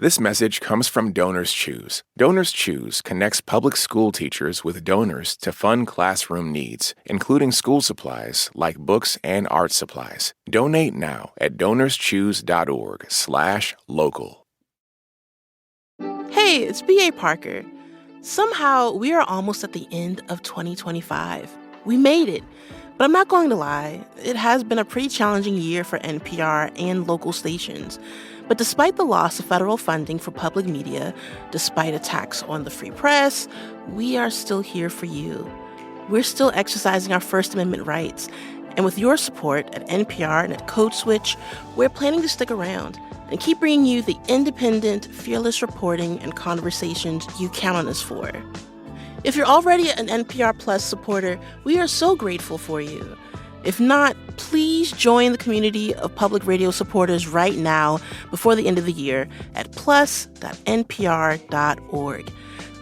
This message comes from Donors Choose. Donors Choose connects public school teachers with donors to fund classroom needs, including school supplies like books and art supplies. Donate now at donorschoose.org/local. Hey, it's B.A. Parker. Somehow, we are almost at the end of 2025. We made it. But I'm not going to lie, it has been a pretty challenging year for NPR and local stations. But despite the loss of federal funding for public media, despite attacks on the free press, we are still here for you. We're still exercising our First Amendment rights. And with your support at NPR and at Code Switch, we're planning to stick around and keep bringing you the independent, fearless reporting and conversations you count on us for. If you're already an NPR Plus supporter, we are so grateful for you. If not, please join the community of public radio supporters right now before the end of the year at plus.npr.org.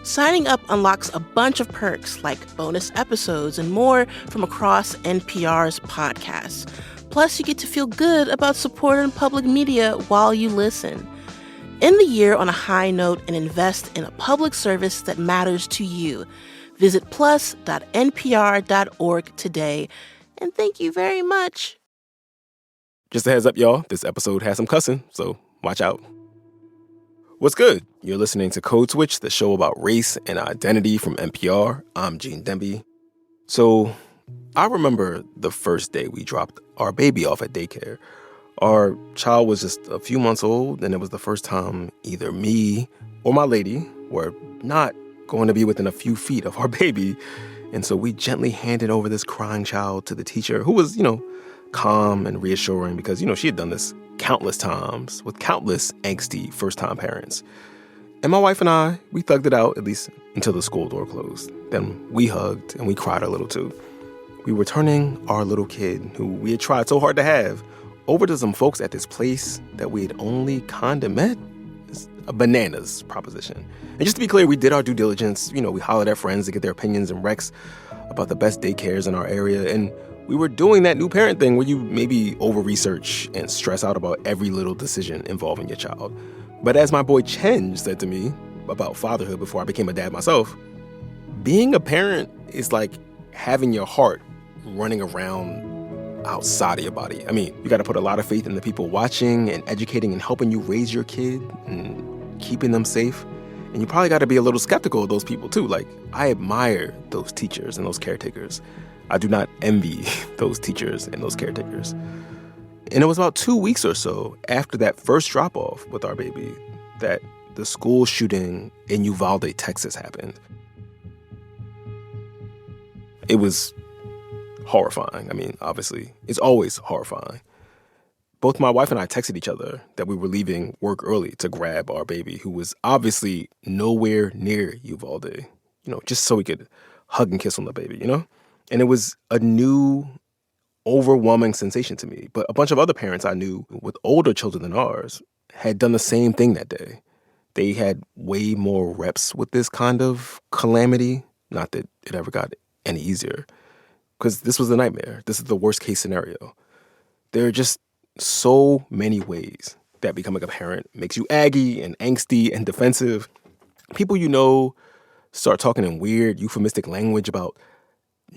Signing up unlocks a bunch of perks like bonus episodes and more from across NPR's podcasts. Plus, you get to feel good about supporting public media while you listen. End the year on a high note and invest in a public service that matters to you. Visit plus.npr.org today. And thank you very much. Just a heads up, y'all. This episode has some cussing, so watch out. What's good? You're listening to Code Switch, the show about race and identity from NPR. I'm Gene Demby. So I remember the first day we dropped our baby off at daycare. Our child was just a few months old, and it was the first time either me or my lady were not going to be within a few feet of our baby. And so we gently handed over this crying child to the teacher, who was, calm and reassuring because, she had done this countless times with countless angsty first-time parents. And my wife and I, we thugged it out, at least until the school door closed. Then we hugged and we cried a little too. We were turning our little kid, who we had tried so hard to have, over to some folks at this place that we had only kinda met. It's a bananas proposition. And just to be clear, we did our due diligence. We hollered at friends to get their opinions and recs about the best daycares in our area. And we were doing that new parent thing where you maybe over-research and stress out about every little decision involving your child. But as my boy Chen said to me about fatherhood before I became a dad myself, being a parent is like having your heart running around outside of your body. I mean, you got to put a lot of faith in the people watching and educating and helping you raise your kid and keeping them safe. And you probably got to be a little skeptical of those people too. Like, I admire those teachers and those caretakers. I do not envy those teachers and those caretakers. And it was about 2 weeks or so after that first drop-off with our baby that the school shooting in Uvalde, Texas happened. It was horrifying. I mean, obviously, it's always horrifying. Both my wife and I texted each other that we were leaving work early to grab our baby, who was obviously nowhere near Uvalde, just so we could hug and kiss on the baby, And it was a new, overwhelming sensation to me. But a bunch of other parents I knew with older children than ours had done the same thing that day. They had way more reps with this kind of calamity. Not that it ever got any easier. Because this was a nightmare. This is the worst case scenario. There are just so many ways that becoming a parent makes you aggy and angsty and defensive. People start talking in weird, euphemistic language about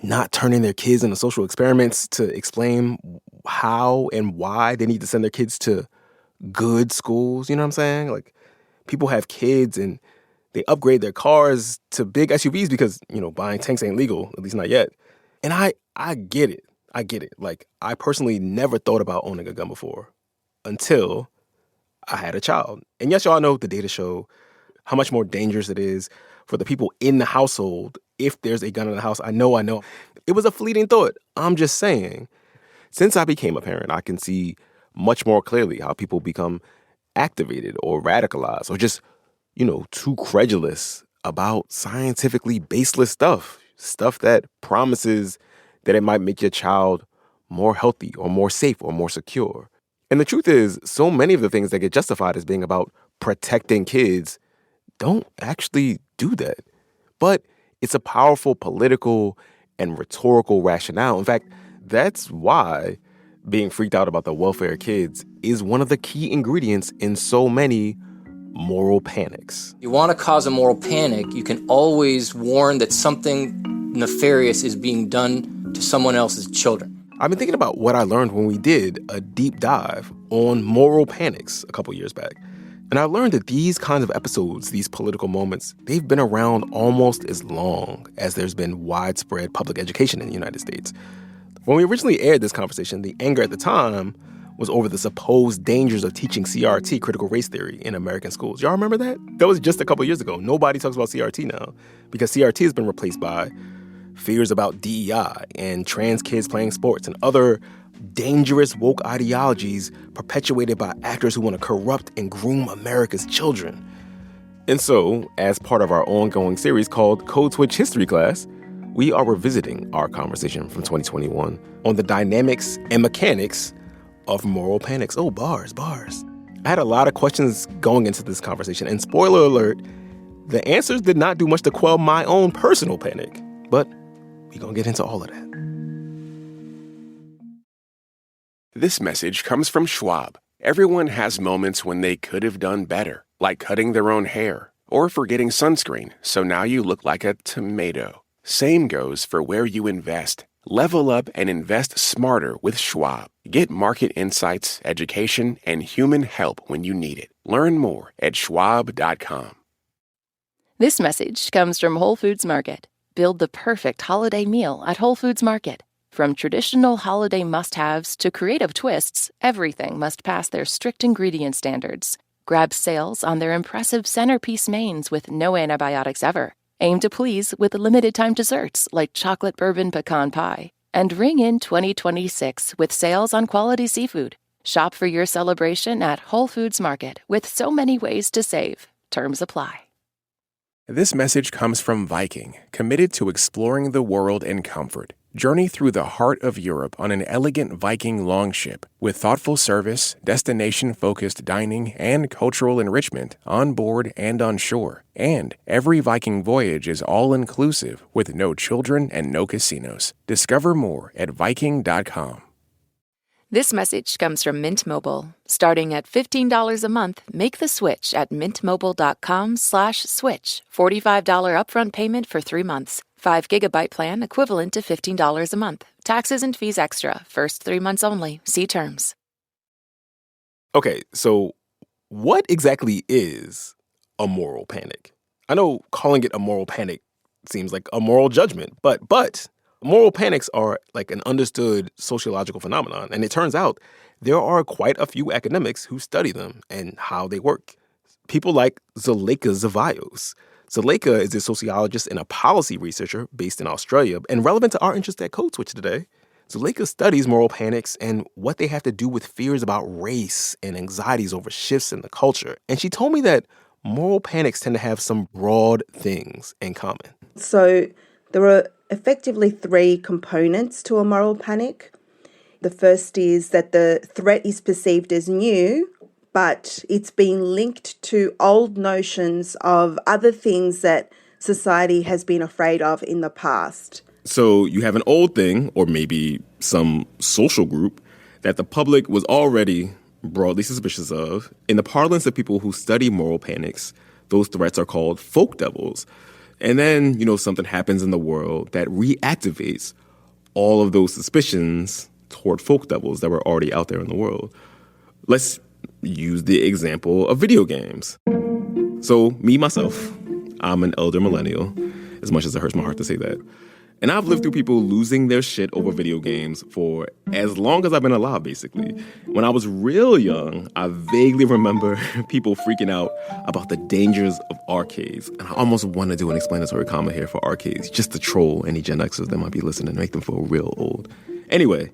not turning their kids into social experiments to explain how and why they need to send their kids to good schools. You know what I'm saying? Like, people have kids and they upgrade their cars to big SUVs because, buying tanks ain't legal, at least not yet. And I get it. I get it. Like, I personally never thought about owning a gun before until I had a child. And yes, y'all know the data show how much more dangerous it is for the people in the household if there's a gun in the house. I know. It was a fleeting thought. I'm just saying, since I became a parent, I can see much more clearly how people become activated or radicalized or just, too credulous about scientifically baseless stuff that promises that it might make your child more healthy or more safe or more secure. And the truth is, so many of the things that get justified as being about protecting kids don't actually do that. But it's a powerful political and rhetorical rationale. In fact, that's why being freaked out about the welfare of kids is one of the key ingredients in so many moral panics. You want to cause a moral panic, you can always warn that something nefarious is being done to someone else's children. I've been thinking about what I learned when we did a deep dive on moral panics a couple years back. And I learned that these kinds of episodes, these political moments, they've been around almost as long as there's been widespread public education in the United States. When we originally aired this conversation, the anger at the time was over the supposed dangers of teaching CRT, critical race theory, in American schools. Y'all remember that? That was just a couple years ago. Nobody talks about CRT now because CRT has been replaced by fears about DEI and trans kids playing sports and other dangerous woke ideologies perpetuated by actors who want to corrupt and groom America's children. And so, as part of our ongoing series called Code Switch History Class, we are revisiting our conversation from 2021 on the dynamics and mechanics of moral panics. Oh, bars. I had a lot of questions going into this conversation, and spoiler alert, the answers did not do much to quell my own personal panic. But we're going to get into all of that. This message comes from Schwab. Everyone has moments when they could have done better, like cutting their own hair or forgetting sunscreen, so now you look like a tomato. Same goes for where you invest. Level up and invest smarter with Schwab. Get market insights, education, and human help when you need it. Learn more at schwab.com. This message comes from Whole Foods Market. Build the perfect holiday meal at Whole Foods Market. From traditional holiday must-haves to creative twists, everything must pass their strict ingredient standards. Grab sales on their impressive centerpiece mains with no antibiotics ever. Aim to please with limited-time desserts like chocolate bourbon pecan pie. And ring in 2026 with sales on quality seafood. Shop for your celebration at Whole Foods Market with so many ways to save. Terms apply. This message comes from Viking, committed to exploring the world in comfort. Journey through the heart of Europe on an elegant Viking longship with thoughtful service, destination-focused dining, and cultural enrichment on board and on shore. And every Viking voyage is all-inclusive with no children and no casinos. Discover more at Viking.com. This message comes from Mint Mobile. Starting at $15 a month, make the switch at mintmobile.com/switch. $45 upfront payment for 3 months. 5 gigabyte plan equivalent to $15 a month. Taxes and fees extra. First 3 months only. See terms. Okay, so what exactly is a moral panic? I know calling it a moral panic seems like a moral judgment, but moral panics are like an understood sociological phenomenon, and it turns out there are quite a few academics who study them and how they work. People like Zuleika Zavaios. Zuleika is a sociologist and a policy researcher based in Australia, and relevant to our interest at Code Switch today. Zuleika studies moral panics and what they have to do with fears about race and anxieties over shifts in the culture. And she told me that moral panics tend to have some broad things in common. So there are effectively 3 components to a moral panic. The first is that the threat is perceived as new, but it's been linked to old notions of other things that society has been afraid of in the past. So you have an old thing, or maybe some social group, that the public was already broadly suspicious of. In the parlance of people who study moral panics, those threats are called folk devils. And then, something happens in the world that reactivates all of those suspicions toward folk devils that were already out there in the world. Let's use the example of video games. So me, myself, I'm an elder millennial, as much as it hurts my heart to say that. And I've lived through people losing their shit over video games for as long as I've been alive, basically. When I was real young, I vaguely remember people freaking out about the dangers of arcades. And I almost want to do an explanatory comment here for arcades, just to troll any Gen Xers that might be listening and make them feel real old. Anyway,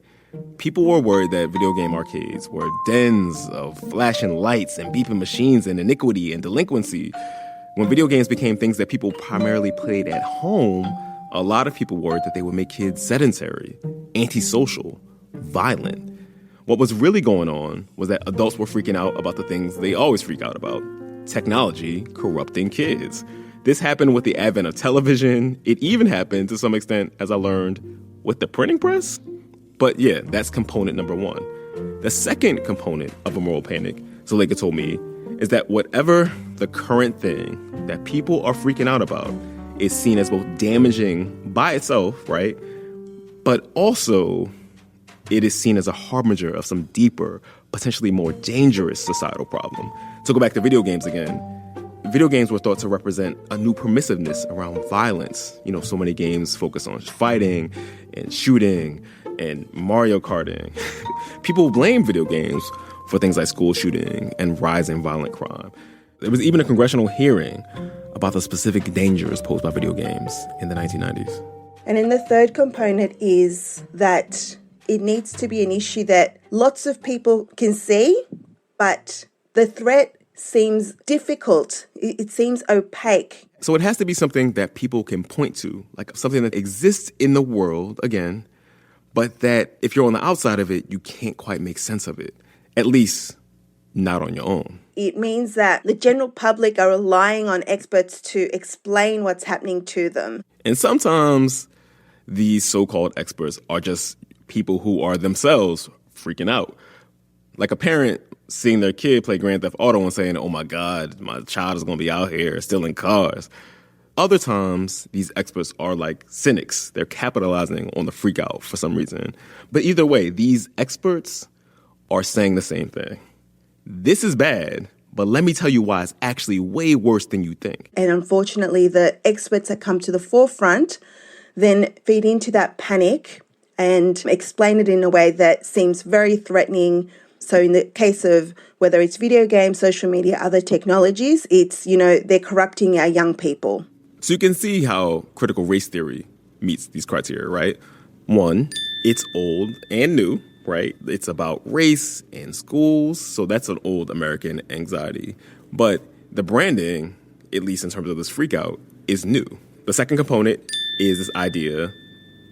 people were worried that video game arcades were dens of flashing lights and beeping machines and iniquity and delinquency. When video games became things that people primarily played at home, a lot of people worried that they would make kids sedentary, antisocial, violent. What was really going on was that adults were freaking out about the things they always freak out about: technology corrupting kids. This happened with the advent of television. It even happened, to some extent, as I learned, with the printing press. But yeah, that's component number 1. The second component of a moral panic, Zuleika told me, is that whatever the current thing that people are freaking out about is seen as both damaging by itself, right? But also it is seen as a harbinger of some deeper, potentially more dangerous societal problem. So go back to video games again. Video games were thought to represent a new permissiveness around violence. You know, so many games focus on fighting and shooting and Mario Karting. People blame video games for things like school shooting and rising violent crime. There was even a congressional hearing about the specific dangers posed by video games in the 1990s. And then the third component is that it needs to be an issue that lots of people can see, but the threat seems difficult. It seems opaque. So it has to be something that people can point to, like something that exists in the world, again, but that if you're on the outside of it, you can't quite make sense of it, at least not on your own. It means that the general public are relying on experts to explain what's happening to them. And sometimes these so-called experts are just people who are themselves freaking out. Like a parent seeing their kid play Grand Theft Auto and saying, oh my God, my child is going to be out here stealing cars. Other times, these experts are like cynics. They're capitalizing on the freak out for some reason. But either way, these experts are saying the same thing. This is bad, but let me tell you why it's actually way worse than you think. And unfortunately, the experts that come to the forefront then feed into that panic and explain it in a way that seems very threatening. So in the case of whether it's video games, social media, other technologies, it's, they're corrupting our young people. So you can see how critical race theory meets these criteria, right? One, it's old and new, right? It's about race and schools. So that's an old American anxiety. But the branding, at least in terms of this freak out, is new. The second component is this idea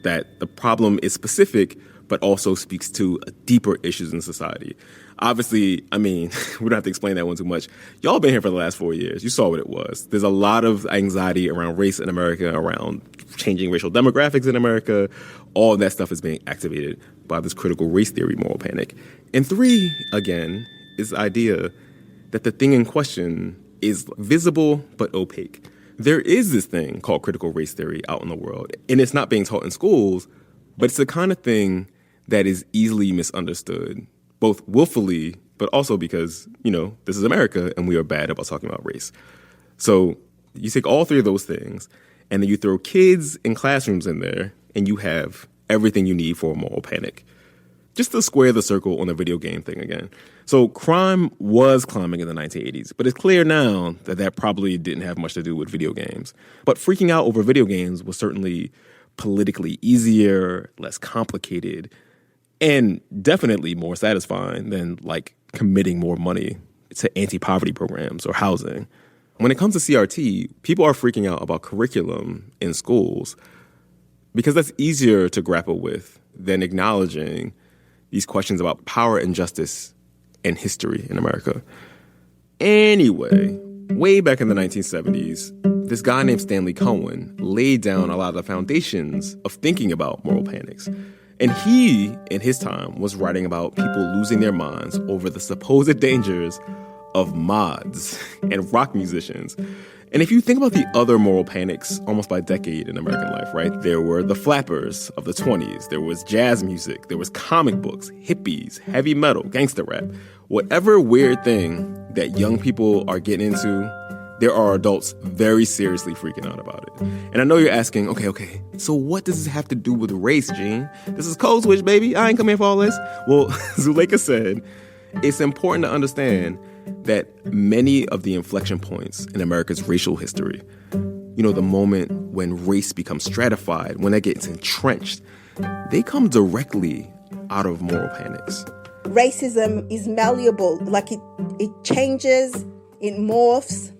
that the problem is specific, but also speaks to deeper issues in society. Obviously, we don't have to explain that one too much. Y'all been here for the last 4 years. You saw what it was. There's a lot of anxiety around race in America, around changing racial demographics in America. All of that stuff is being activated by this critical race theory moral panic. And 3, again, is the idea that the thing in question is visible but opaque. There is this thing called critical race theory out in the world, and it's not being taught in schools, but it's the kind of thing that is easily misunderstood, both willfully, but also because, this is America and we are bad about talking about race. So you take all 3 of those things and then you throw kids in classrooms in there and you have everything you need for a moral panic. Just to square the circle on the video game thing again. So crime was climbing in the 1980s, but it's clear now that that probably didn't have much to do with video games. But freaking out over video games was certainly politically easier, less complicated, and definitely more satisfying than like committing more money to anti-poverty programs or housing. When it comes to CRT, people are freaking out about curriculum in schools because that's easier to grapple with than acknowledging these questions about power and justice and history in America. Anyway, way back in the 1970s, this guy named Stanley Cohen laid down a lot of the foundations of thinking about moral panics. And he, in his time, was writing about people losing their minds over the supposed dangers of mods and rock musicians. And if you think about the other moral panics almost by decade in American life, right? There were the flappers of the 20s. There was jazz music. There was comic books, hippies, heavy metal, gangster rap. Whatever weird thing that young people are getting into, there are adults very seriously freaking out about it. And I know you're asking, okay, so what does this have to do with race, Gene? This is Code Switch, baby. I ain't come here for all this. Well, Zuleika said, it's important to understand that many of the inflection points in America's racial history, the moment when race becomes stratified, when that gets entrenched, they come directly out of moral panics. Racism is malleable, like it changes, it morphs,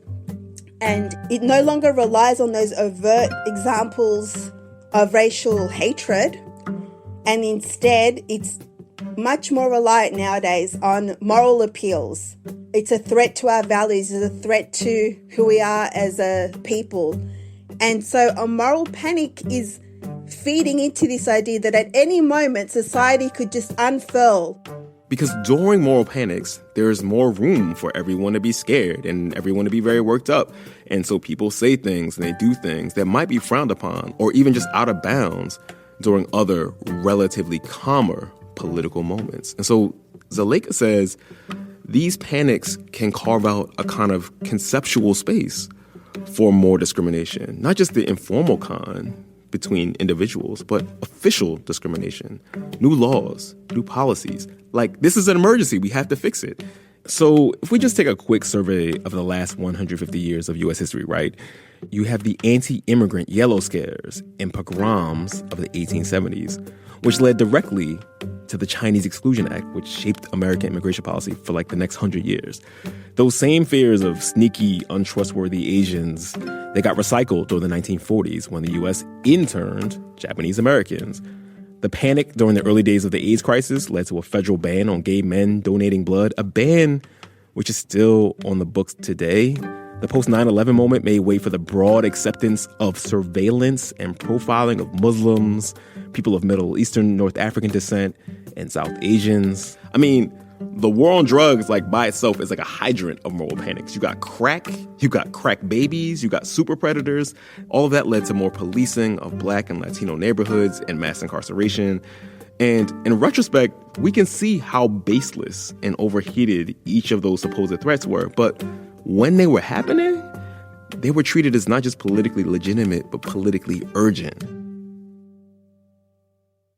and it no longer relies on those overt examples of racial hatred, and instead it's much more reliant nowadays on moral appeals. It's a threat to our values, it's a threat to who we are as a people. And so a moral panic is feeding into this idea that at any moment society could just unfurl. Because during moral panics, there's more room for everyone to be scared and everyone to be very worked up. And so people say things and they do things that might be frowned upon or even just out of bounds during other relatively calmer political moments. And so Zuleika says these panics can carve out a kind of conceptual space for more discrimination, not just the informal kind between individuals, but official discrimination, new laws, new policies. Like, this is an emergency. We have to fix it. So if we just take a quick survey of the last 150 years of U.S. history, right, you have the anti-immigrant yellow scares and pogroms of the 1870s, which led directly to the Chinese Exclusion Act, which shaped American immigration policy for like the next 100 years. Those same fears of sneaky, untrustworthy Asians, they got recycled during the 1940s when the U.S. interned Japanese Americans. The panic during the early days of the AIDS crisis led to a federal ban on gay men donating blood, a ban which is still on the books today. The post-9/11 moment made way for the broad acceptance of surveillance and profiling of Muslims, people of Middle Eastern, North African descent, and South Asians. I mean, the war on drugs, like, by itself is like a hydrant of moral panics. You got crack babies, you got super predators. All of that led to more policing of Black and Latino neighborhoods and mass incarceration. And in retrospect, we can see how baseless and overheated each of those supposed threats were. But when they were happening, they were treated as not just politically legitimate, but politically urgent.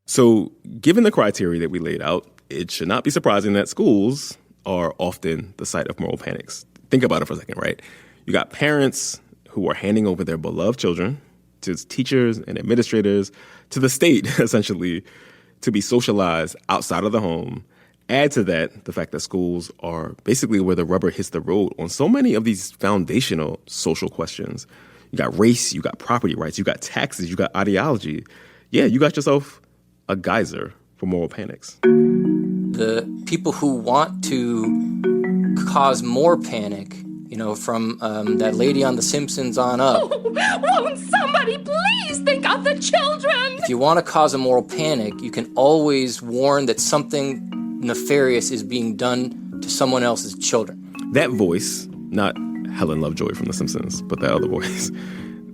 So, given the criteria that we laid out, it should not be surprising that schools are often the site of moral panics. Think about it for a second, right? You got parents who are handing over their beloved children to teachers and administrators, to the state, essentially, to be socialized outside of the home. Add to that the fact that schools are basically where the rubber hits the road on so many of these foundational social questions. You got race, you got property rights, you got taxes, you got ideology. Yeah, you got yourself a geyser for moral panics. The people who want to cause more panic, from that lady on The Simpsons on up. Won't somebody please think of the children? If you want to cause a moral panic, you can always warn that something nefarious is being done to someone else's children. That voice, not Helen Lovejoy from The Simpsons, but that other voice,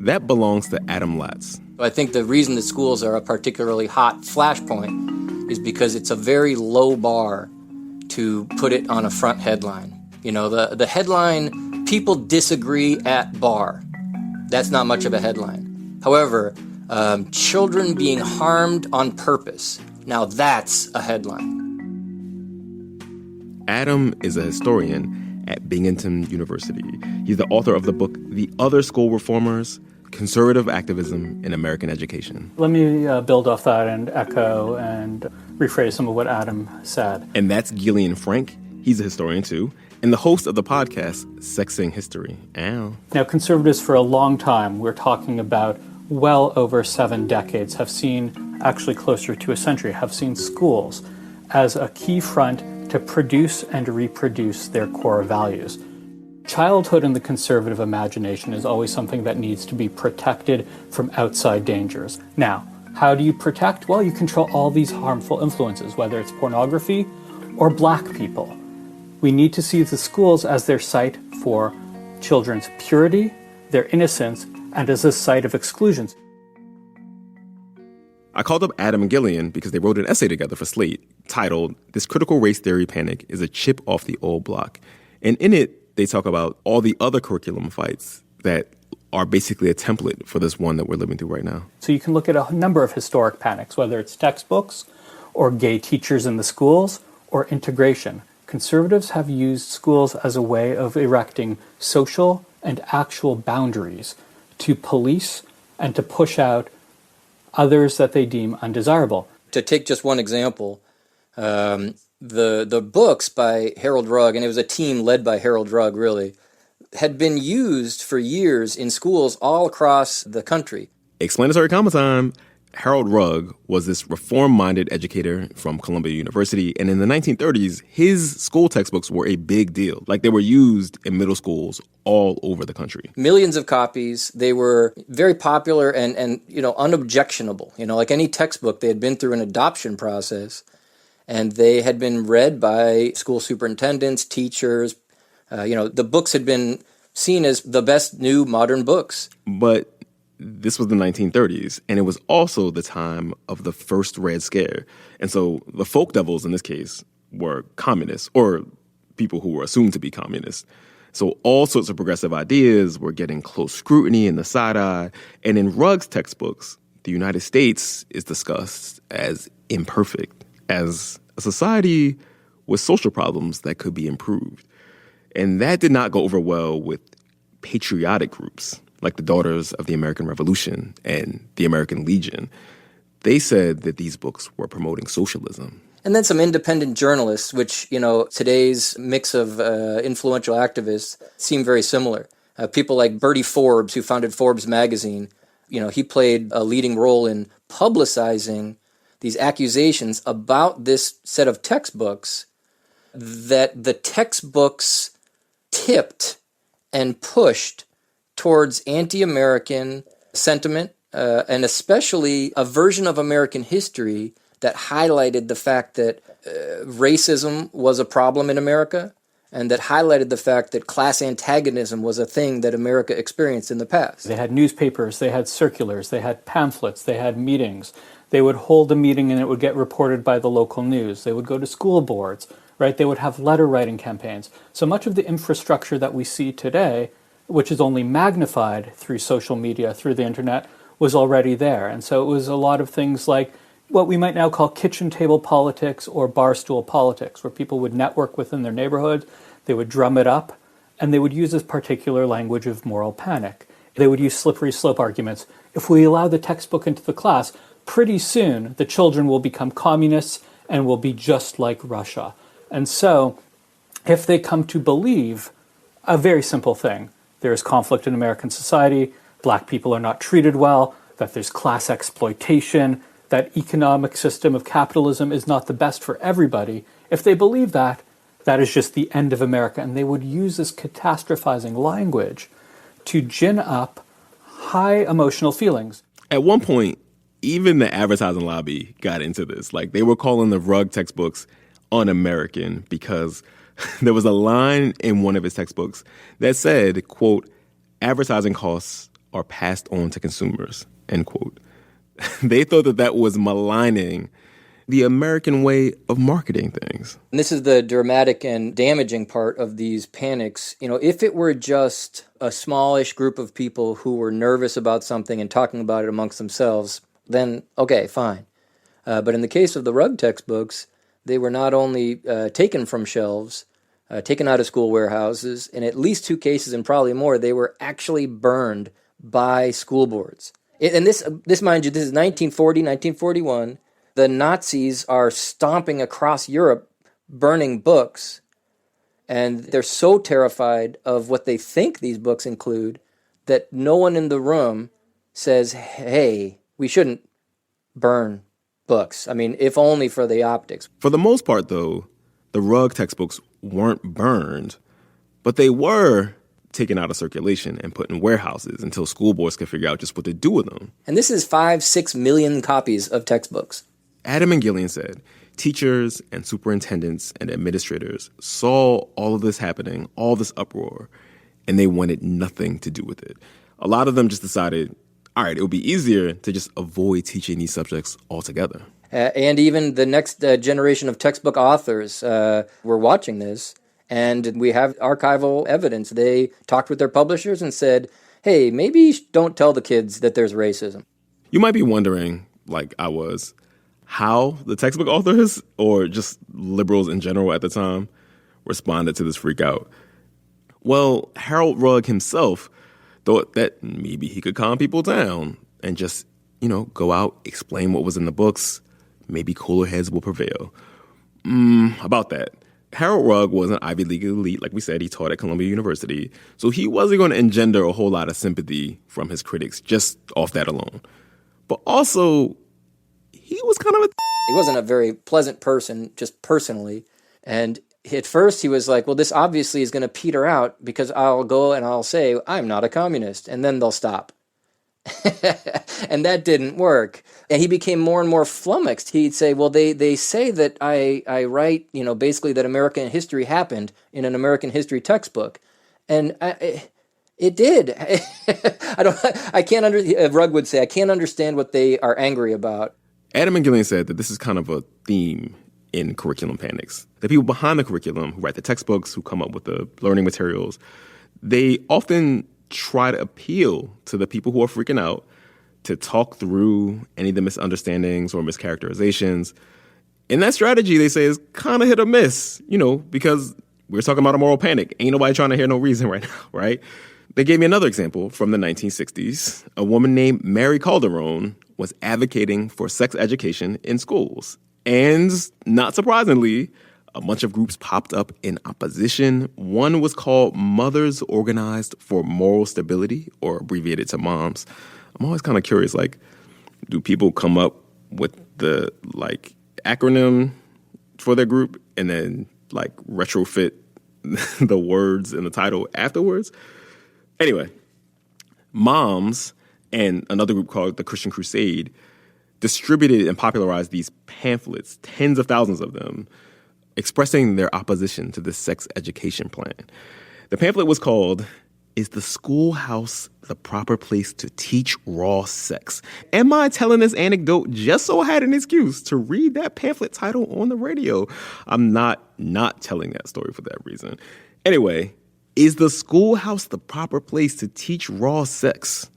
that belongs to Adam Latz. I think the reason that schools are a particularly hot flashpoint is because it's a very low bar to put it on a front headline. The headline, people disagree at bar. That's not much of a headline. However, children being harmed on purpose, now that's a headline. Adam is a historian at Binghamton University. He's the author of the book, The Other School Reformers, Conservative Activism in American Education. Let me build off that and echo and rephrase some of what Adam said. And that's Gillian Frank. He's a historian too, and the host of the podcast, Sexing History. Ow. Now, conservatives for a long time, we're talking about well over 7 decades, have seen, actually closer to a century, have seen schools as a key front to produce and reproduce their core values. Childhood in the conservative imagination is always something that needs to be protected from outside dangers. Now, how do you protect? Well, you control all these harmful influences, whether it's pornography or Black people. We need to see the schools as their site for children's purity, their innocence, and as a site of exclusions. I called up Adam and Gillian because they wrote an essay together for Slate titled, "This Critical Race Theory Panic is a Chip Off the Old Block." And in it, they talk about all the other curriculum fights that are basically a template for this one that we're living through right now. So you can look at a number of historic panics, whether it's textbooks or gay teachers in the schools or integration. Conservatives have used schools as a way of erecting social and actual boundaries to police and to push out others that they deem undesirable. To take just one example, the books by Harold Rugg, and it was a team led by Harold Rugg, really, had been used for years in schools all across the country. Explanatory comment time. Harold Rugg was this reform-minded educator from Columbia University, and in the 1930s, his school textbooks were a big deal. Like, they were used in middle schools all over the country. Millions of copies. They were very popular and unobjectionable. Like any textbook, they had been through an adoption process. And they had been read by school superintendents, teachers. The books had been seen as the best new modern books. But this was the 1930s, and it was also the time of the first Red Scare. And so the folk devils in this case were communists, or people who were assumed to be communists. So all sorts of progressive ideas were getting close scrutiny and the side eye. And in Rugg's textbooks, the United States is discussed as imperfect, as a society with social problems that could be improved. And that did not go over well with patriotic groups like the Daughters of the American Revolution and the American Legion. They said that these books were promoting socialism. And then some independent journalists, which, today's mix of influential activists seem very similar. People like Bertie Forbes, who founded Forbes magazine, he played a leading role in publicizing these accusations about this set of textbooks, that the textbooks tipped and pushed towards anti-American sentiment, and especially a version of American history that highlighted the fact that racism was a problem in America, and that highlighted the fact that class antagonism was a thing that America experienced in the past. They had newspapers, they had circulars, they had pamphlets, they had meetings. They would hold a meeting and it would get reported by the local news. They would go to school boards, right? They would have letter writing campaigns. So much of the infrastructure that we see today, which is only magnified through social media, through the internet, was already there. And so it was a lot of things like what we might now call kitchen table politics or barstool politics, where people would network within their neighborhood, they would drum it up, and they would use this particular language of moral panic. They would use slippery slope arguments. If we allow the textbook into the class, pretty soon the children will become communists and will be just like Russia. And so if they come to believe a very simple thing, there is conflict in American society, black people are not treated well, that there's class exploitation, that economic system of capitalism is not the best for everybody, if they believe that, that is just the end of America. And they would use this catastrophizing language to gin up high emotional feelings. At one point, even the advertising lobby got into this. Like, they were calling the Rugg textbooks un-American because there was a line in one of his textbooks that said, quote, advertising costs are passed on to consumers, end quote. They thought that that was maligning the American way of marketing things. And this is the dramatic and damaging part of these panics. If it were just a smallish group of people who were nervous about something and talking about it amongst themselves, then okay, fine. But in the case of the Rugg textbooks, they were not only taken from shelves, taken out of school warehouses, in at least 2 cases and probably more, they were actually burned by school boards. And this, mind you, this is 1940, 1941. The Nazis are stomping across Europe, burning books, and they're so terrified of what they think these books include that no one in the room says, hey, we shouldn't burn books. I mean, if only for the optics. For the most part, though, the Rugg textbooks weren't burned, but they were taken out of circulation and put in warehouses until school boards could figure out just what to do with them. And this is 5-6 million copies of textbooks. Adam and Gillian said teachers and superintendents and administrators saw all of this happening, all this uproar, and they wanted nothing to do with it. A lot of them just decided, all right, it would be easier to just avoid teaching these subjects altogether. And even the next generation of textbook authors were watching this, and we have archival evidence. They talked with their publishers and said, hey, maybe don't tell the kids that there's racism. You might be wondering, like I was, how the textbook authors, or just liberals in general at the time, responded to this freak out. Well, Harold Rugg himself thought that maybe he could calm people down and just, go out, explain what was in the books. Maybe cooler heads will prevail. About that, Harold Rugg was an Ivy League elite. Like we said, he taught at Columbia University. So he wasn't going to engender a whole lot of sympathy from his critics just off that alone. But also, he was kind of He wasn't a very pleasant person, just personally. And at first he was like, well, this obviously is going to peter out because I'll go and I'll say, I'm not a communist. And then they'll stop. And that didn't work. And he became more and more flummoxed. He'd say, well, they say that I write, basically that American history happened in an American history textbook. And it did. Rugg would say, I can't understand what they are angry about. Adam and Gillian said that this is kind of a theme in curriculum panics. The people behind the curriculum who write the textbooks, who come up with the learning materials, they often try to appeal to the people who are freaking out to talk through any of the misunderstandings or mischaracterizations. And that strategy, they say, is kind of hit or miss, because we're talking about a moral panic. Ain't nobody trying to hear no reason right now, right? They gave me another example from the 1960s. A woman named Mary Calderon was advocating for sex education in schools. And not surprisingly, a bunch of groups popped up in opposition. One was called Mothers Organized for Moral Stability, or abbreviated to MOMS. I'm always kind of curious, do people come up with the, acronym for their group and then, retrofit the words in the title afterwards? Anyway, MOMS and another group called the Christian Crusade distributed and popularized these pamphlets, tens of thousands of them, expressing their opposition to this sex education plan. The pamphlet was called, Is the Schoolhouse the Proper Place to Teach Raw Sex? Am I telling this anecdote just so I had an excuse to read that pamphlet title on the radio? I'm not telling that story for that reason. Anyway, is the schoolhouse the proper place to teach raw sex?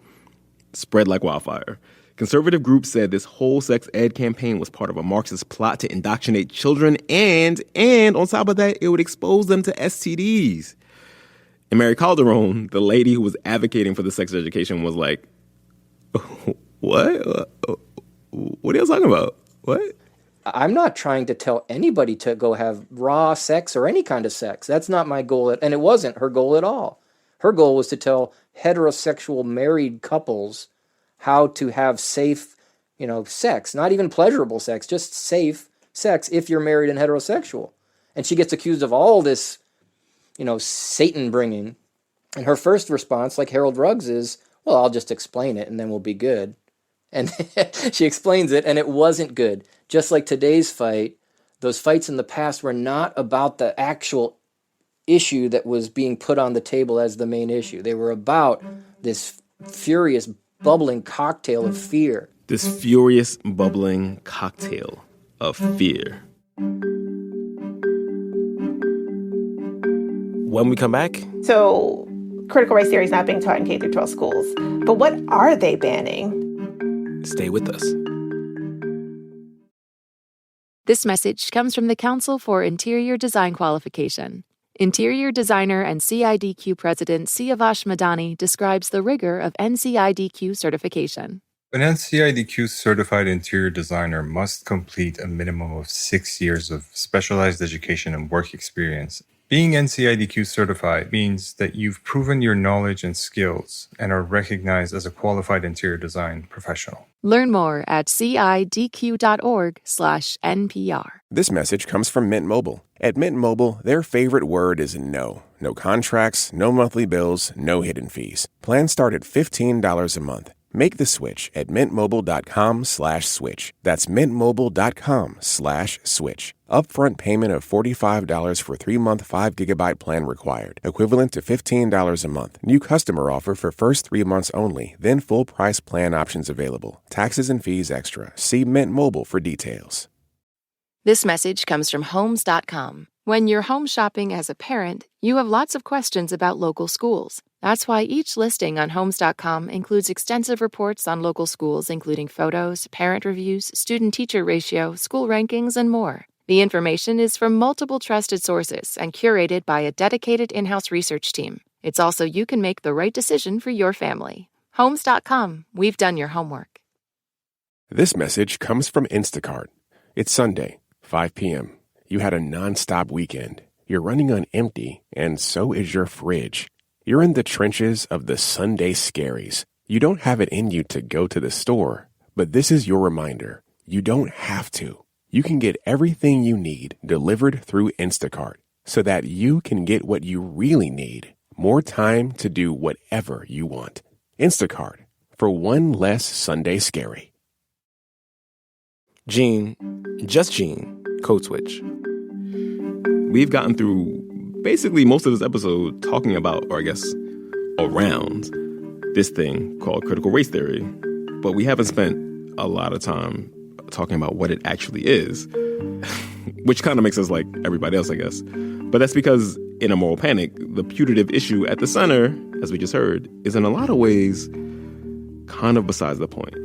Spread like wildfire. Conservative groups said this whole sex ed campaign was part of a Marxist plot to indoctrinate children, and on top of that, it would expose them to STDs. And Mary Calderon, the lady who was advocating for the sex education, was like, what? What are you talking about? What? I'm not trying to tell anybody to go have raw sex or any kind of sex. That's not my goal. And it wasn't her goal at all. Her goal was to tell heterosexual married couples how to have safe, sex, not even pleasurable sex, just safe sex if you're married and heterosexual. And she gets accused of all this, Satan bringing. And her first response, like Harold Ruggs, is, well, I'll just explain it and then we'll be good. And she explains it, and it wasn't good. Just like today's fight, those fights in the past were not about the actual issue that was being put on the table as the main issue. They were about this furious, bubbling cocktail of fear. This furious, bubbling cocktail of fear. When we come back... So, critical race theory is not being taught in K-12 schools. But what are they banning? Stay with us. This message comes from the Council for Interior Design Qualification. Interior designer and CIDQ president Siavash Madani describes the rigor of NCIDQ certification. An NCIDQ certified interior designer must complete a minimum of 6 years of specialized education and work experience. Being NCIDQ certified means that you've proven your knowledge and skills and are recognized as a qualified interior design professional. Learn more at cidq.org/NPR. This message comes from Mint Mobile. At Mint Mobile, their favorite word is no. No contracts, no monthly bills, no hidden fees. Plans start at $15 a month. Make the switch at mintmobile.com/switch. That's mintmobile.com/switch. Upfront payment of $45 for 3-month 5GB plan required. Equivalent to $15 a month. New customer offer for first 3 months only. Then full price plan options available. Taxes and fees extra. See Mint Mobile for details. This message comes from Homes.com. When you're home shopping as a parent, you have lots of questions about local schools. That's why each listing on Homes.com includes extensive reports on local schools, including photos, parent reviews, student-teacher ratio, school rankings, and more. The information is from multiple trusted sources and curated by a dedicated in-house research team. It's also you can make the right decision for your family. Homes.com. We've done your homework. This message comes from Instacart. It's Sunday, 5 p.m. You had a non-stop weekend. You're running on empty, and so is your fridge. You're in the trenches of the Sunday scaries. You don't have it in you to go to the store, but this is your reminder. You don't have to. You can get everything you need delivered through Instacart so that you can get what you really need, more time to do whatever you want. Instacart. for one less Sunday scary. Gene, just Gene, code switch. We've gotten through basically most of this episode talking about, or I guess around, this thing called critical race theory, but we haven't spent a lot of time talking about what it actually is, which kind of makes us like everybody else, I guess. But that's because in a moral panic, the putative issue at the center, as we just heard, is in a lot of ways kind of besides the point.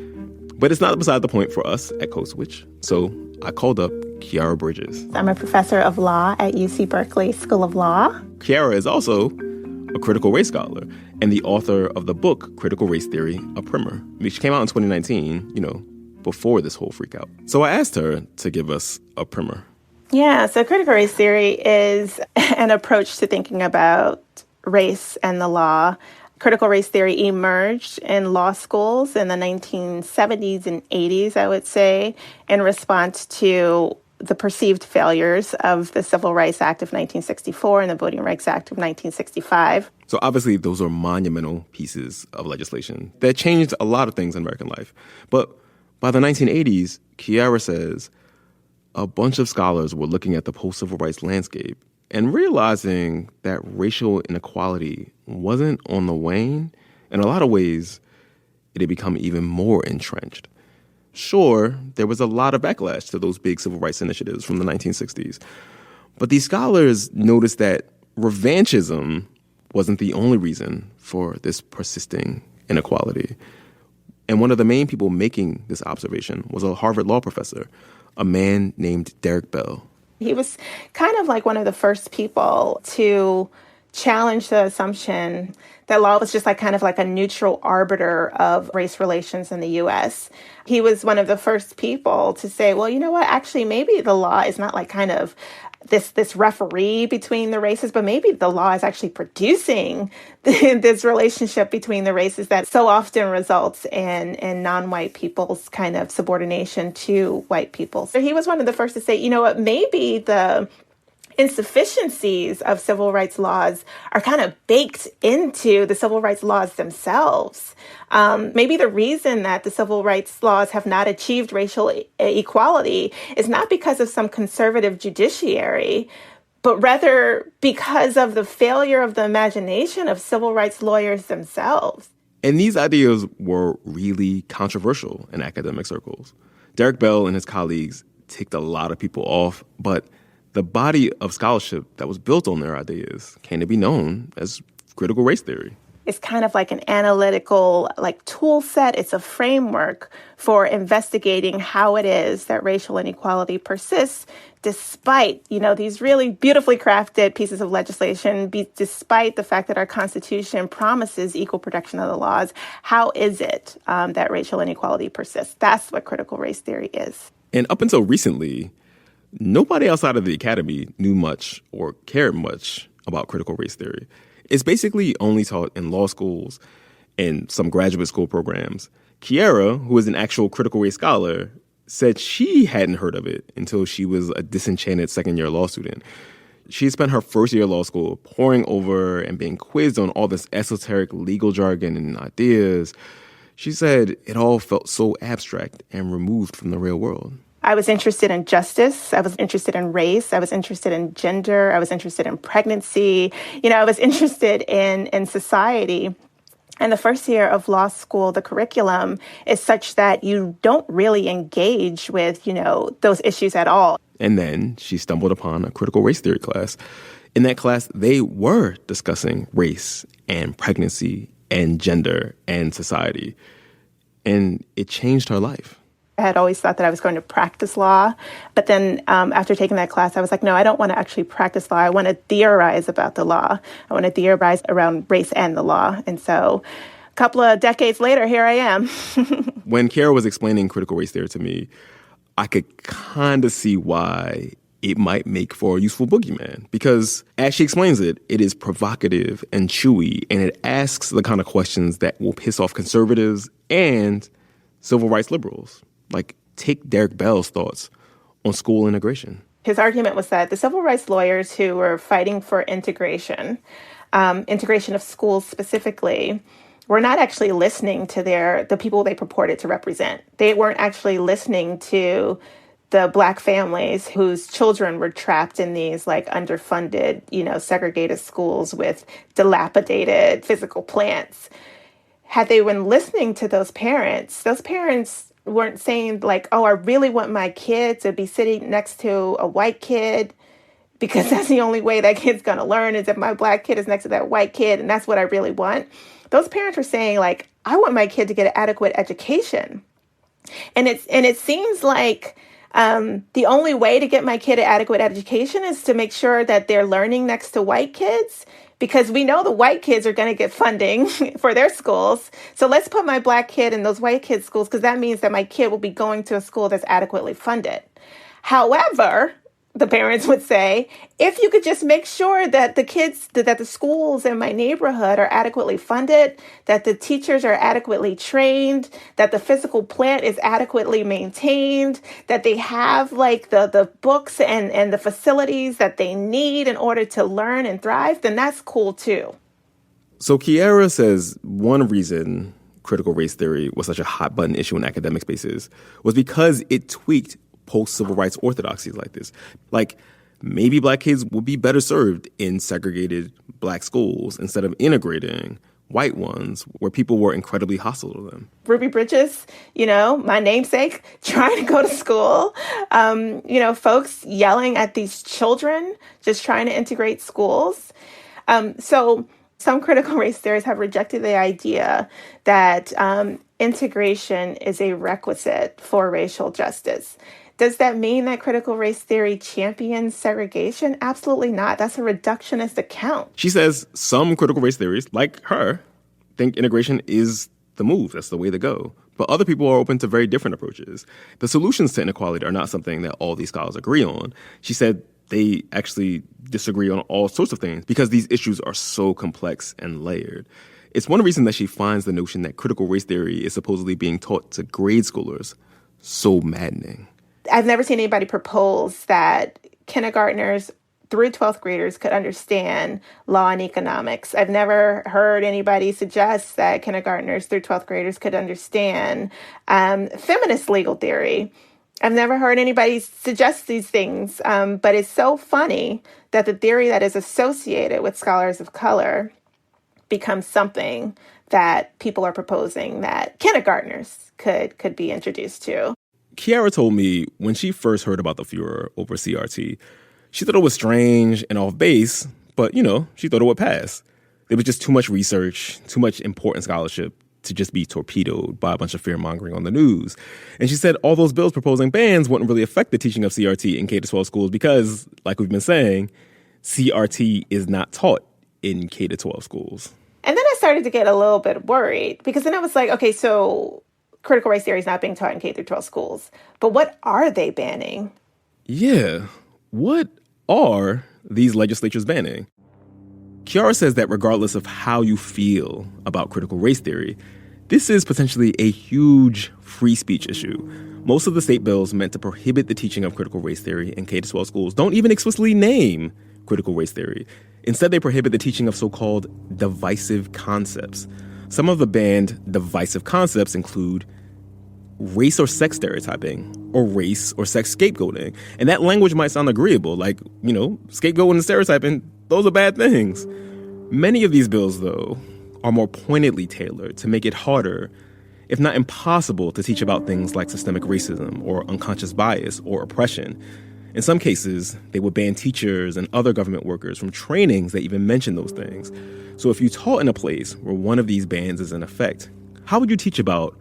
But it's not beside the point for us at Code Switch. So I called up Kiara Bridges. I'm a professor of law at UC Berkeley School of Law. Kiara is also a critical race scholar and the author of the book Critical Race Theory, a primer, which came out in 2019, before this whole freak out. So I asked her to give us a primer. Yeah, so critical race theory is an approach to thinking about race and the law. Critical race theory emerged in law schools in the 1970s and 80s, I would say, in response to the perceived failures of the Civil Rights Act of 1964 and the Voting Rights Act of 1965. So obviously those are monumental pieces of legislation that changed a lot of things in American life. But by the 1980s, Kiara says, a bunch of scholars were looking at the post-civil rights landscape and realizing that racial inequality wasn't on the wane. In a lot of ways, it had become even more entrenched. Sure, there was a lot of backlash to those big civil rights initiatives from the 1960s. But these scholars noticed that revanchism wasn't the only reason for this persisting inequality. And one of the main people making this observation was a Harvard law professor, a man named Derek Bell. He was kind of like one of the first people to challenge the assumption that law was just kind of like a neutral arbiter of race relations in the U.S. He was one of the first people to say, well, you know what, actually, maybe the law is not kind of this referee between the races, but maybe the law is actually producing this relationship between the races that so often results in non-white people's kind of subordination to white people. So he was one of the first to say, you know what, maybe the insufficiencies of civil rights laws are kind of baked into the civil rights laws themselves. Maybe the reason that the civil rights laws have not achieved racial equality is not because of some conservative judiciary, but rather because of the failure of the imagination of civil rights lawyers themselves. And these ideas were really controversial in academic circles. Derek Bell and his colleagues ticked a lot of people off, but the body of scholarship that was built on their ideas came to be known as critical race theory. It's kind of like an analytical tool set. It's a framework for investigating how it is that racial inequality persists despite, these really beautifully crafted pieces of legislation, despite the fact that our Constitution promises equal protection of the laws. How is it that racial inequality persists? That's what critical race theory is. And up until recently, nobody outside of the academy knew much or cared much about critical race theory. It's basically only taught in law schools and some graduate school programs. Kiara, who is an actual critical race scholar, said she hadn't heard of it until she was a disenchanted second-year law student. She spent her first year of law school poring over and being quizzed on all this esoteric legal jargon and ideas. She said it all felt so abstract and removed from the real world. I was interested in justice. I was interested in race. I was interested in gender. I was interested in pregnancy. I was interested in society. And the first year of law school, the curriculum is such that you don't really engage with, those issues at all. And then she stumbled upon a critical race theory class. In that class, they were discussing race and pregnancy and gender and society. And it changed her life. I had always thought that I was going to practice law. But then after taking that class, I was like, no, I don't want to actually practice law. I want to theorize about the law. I want to theorize around race and the law. And so a couple of decades later, here I am. When Kiara was explaining critical race theory to me, I could kind of see why it might make for a useful boogeyman. Because as she explains it, it is provocative and chewy, and it asks the kind of questions that will piss off conservatives and civil rights liberals. Take Derek Bell's thoughts on school integration. His argument was that the civil rights lawyers who were fighting for integration of schools specifically, were not actually listening to the people they purported to represent. They weren't actually listening to the Black families whose children were trapped in these like underfunded, segregated schools with dilapidated physical plants. Had they been listening to those parents weren't saying like, oh, I really want my kid to be sitting next to a white kid because that's the only way that kid's going to learn is if my Black kid is next to that white kid, and that's what I really want. Those parents were saying like, I want my kid to get an adequate education. And it seems like the only way to get my kid an adequate education is to make sure that they're learning next to white kids, because we know the white kids are going to get funding for their schools. So let's put my Black kid in those white kids' schools, because that means that my kid will be going to a school that's adequately funded. However, the parents would say, if you could just make sure that the schools in my neighborhood are adequately funded, that the teachers are adequately trained, that the physical plant is adequately maintained, that they have like the books and the facilities that they need in order to learn and thrive, then that's cool too. So Kiara says one reason critical race theory was such a hot button issue in academic spaces was because it tweaked post-civil rights orthodoxies like this. Like, maybe Black kids would be better served in segregated Black schools instead of integrating white ones where people were incredibly hostile to them. Ruby Bridges, my namesake, trying to go to school, folks yelling at these children, just trying to integrate schools. So some critical race theorists have rejected the idea that integration is a requisite for racial justice. Does that mean that critical race theory champions segregation? Absolutely not. That's a reductionist account. She says some critical race theorists, like her, think integration is the move. That's the way to go. But other people are open to very different approaches. The solutions to inequality are not something that all these scholars agree on. She said they actually disagree on all sorts of things because these issues are so complex and layered. It's one reason that she finds the notion that critical race theory is supposedly being taught to grade schoolers so maddening. I've never seen anybody propose that kindergartners through 12th graders could understand law and economics. I've never heard anybody suggest that kindergartners through 12th graders could understand feminist legal theory. I've never heard anybody suggest these things, but it's so funny that the theory that is associated with scholars of color becomes something that people are proposing that kindergartners could be introduced to. Kiara told me when she first heard about the furor over CRT, she thought it was strange and off base, but, she thought it would pass. There was just too much research, too much important scholarship to just be torpedoed by a bunch of fear-mongering on the news. And she said all those bills proposing bans wouldn't really affect the teaching of CRT in K-12 schools because, like we've been saying, CRT is not taught in K-12 schools. And then I started to get a little bit worried because then I was like, okay, so critical race theory is not being taught in K-12 schools. But what are they banning? Yeah, what are these legislatures banning? Kiara says that regardless of how you feel about critical race theory, this is potentially a huge free speech issue. Most of the state bills meant to prohibit the teaching of critical race theory in K-12 schools don't even explicitly name critical race theory. Instead, they prohibit the teaching of so-called divisive concepts. Some of the banned divisive concepts include race or sex stereotyping or race or sex scapegoating. And that language might sound agreeable, like, scapegoating and stereotyping, those are bad things. Many of these bills, though, are more pointedly tailored to make it harder, if not impossible, to teach about things like systemic racism or unconscious bias or oppression. In some cases, they would ban teachers and other government workers from trainings that even mention those things. So if you taught in a place where one of these bans is in effect, how would you teach about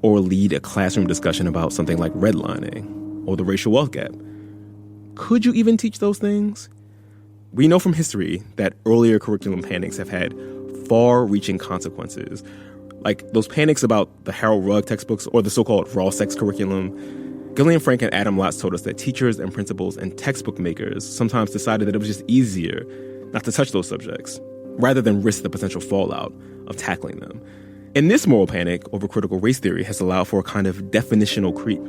or lead a classroom discussion about something like redlining or the racial wealth gap? Could you even teach those things? We know from history that earlier curriculum panics have had far-reaching consequences, like those panics about the Harold Rugg textbooks or the so-called raw sex curriculum. Gillian Frank and Adam Lotz told us that teachers and principals and textbook makers sometimes decided that it was just easier not to touch those subjects, rather than risk the potential fallout of tackling them. And this moral panic over critical race theory has allowed for a kind of definitional creep.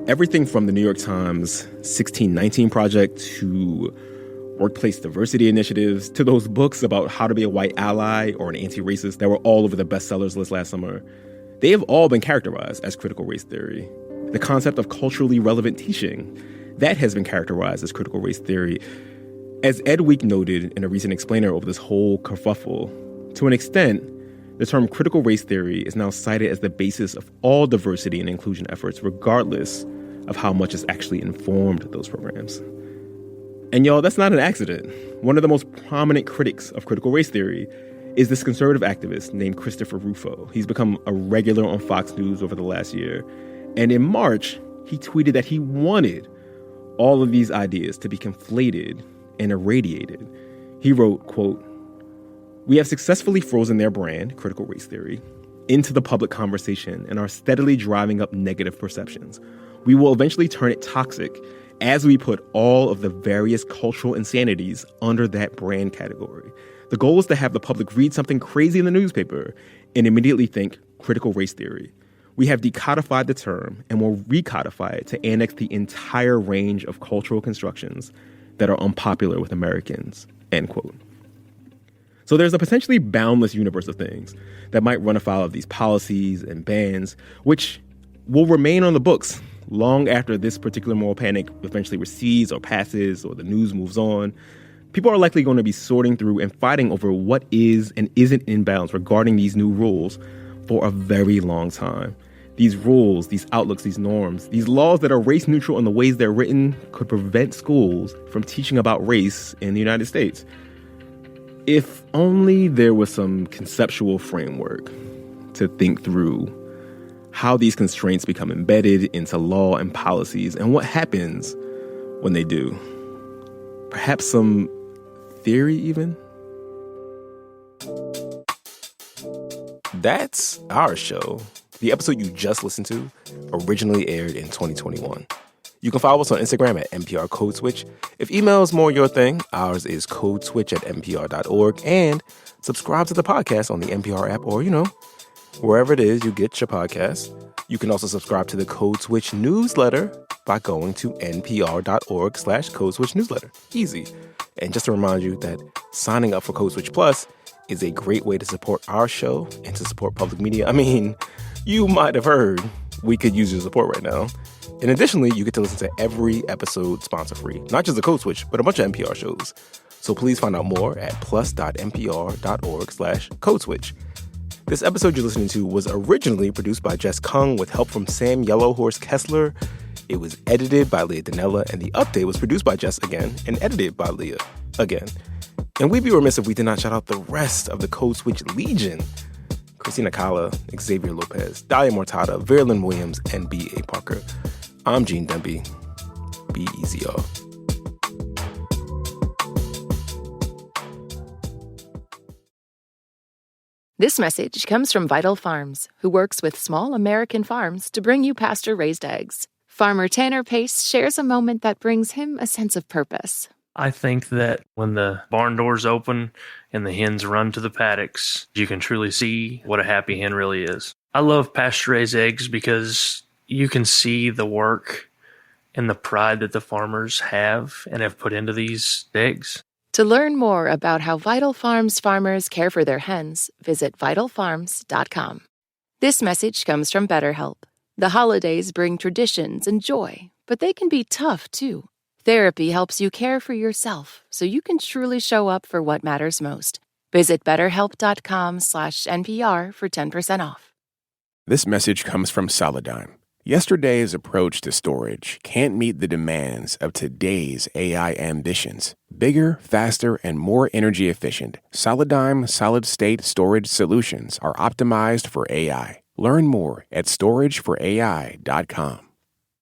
Everything from the New York Times 1619 Project to workplace diversity initiatives, to those books about how to be a white ally or an anti-racist that were all over the bestsellers list last summer, they have all been characterized as critical race theory. The concept of culturally relevant teaching, that has been characterized as critical race theory. As Ed Week noted in a recent explainer over this whole kerfuffle, to an extent, the term critical race theory is now cited as the basis of all diversity and inclusion efforts, regardless of how much it's actually informed those programs. And y'all, that's not an accident. One of the most prominent critics of critical race theory is this conservative activist named Christopher Rufo. He's become a regular on Fox News over the last year. And in March, he tweeted that he wanted all of these ideas to be conflated and irradiated. He wrote, quote, "We have successfully frozen their brand, critical race theory, into the public conversation and are steadily driving up negative perceptions. We will eventually turn it toxic as we put all of the various cultural insanities under that brand category. The goal is to have the public read something crazy in the newspaper and immediately think critical race theory. We have decodified the term and will recodify it to annex the entire range of cultural constructions that are unpopular with Americans," end quote. So there's a potentially boundless universe of things that might run afoul of these policies and bans, which will remain on the books long after this particular moral panic eventually recedes or passes or the news moves on. People are likely going to be sorting through and fighting over what is and isn't in bounds regarding these new rules for a very long time. These rules, these outlooks, these norms, these laws that are race neutral in the ways they're written could prevent schools from teaching about race in the United States. If only there was some conceptual framework to think through how these constraints become embedded into law and policies and what happens when they do. Perhaps some theory even? That's our show. The episode you just listened to originally aired in 2021. You can follow us on Instagram at NPR Code Switch. If email is more your thing, ours is codeswitch@npr.org. And subscribe to the podcast on the NPR app or, wherever it is you get your podcasts. You can also subscribe to the Code Switch newsletter by going to npr.org/Code Switch newsletter. Easy. And just to remind you that signing up for Code Switch Plus is a great way to support our show and to support public media. I mean, you might have heard we could use your support right now. And additionally, you get to listen to every episode sponsor-free. Not just the Code Switch, but a bunch of NPR shows. So please find out more at plus.npr.org/Code Switch. This episode you're listening to was originally produced by Jess Kung with help from Sam Yellowhorse Kessler. It was edited by Leah Donnella, and the update was produced by Jess again and edited by Leah again. And we'd be remiss if we did not shout out the rest of the Code Switch Legion. Christina Kala, Xavier Lopez, Dahlia Mortada, Verlyn Williams, and B.A. Parker. I'm Gene Demby. Be easy, y'all. This message comes from Vital Farms, who works with small American farms to bring you pasture-raised eggs. Farmer Tanner Pace shares a moment that brings him a sense of purpose. I think that when the barn doors open and the hens run to the paddocks, you can truly see what a happy hen really is. I love pasture-raised eggs because you can see the work and the pride that the farmers have and have put into these eggs. To learn more about how Vital Farms farmers care for their hens, visit vitalfarms.com. This message comes from BetterHelp. The holidays bring traditions and joy, but they can be tough too. Therapy helps you care for yourself so you can truly show up for what matters most. Visit betterhelp.com/NPR for 10% off. This message comes from Solidigm. Yesterday's approach to storage can't meet the demands of today's AI ambitions. Bigger, faster, and more energy efficient, Solidigm solid-state storage solutions are optimized for AI. Learn more at storageforai.com.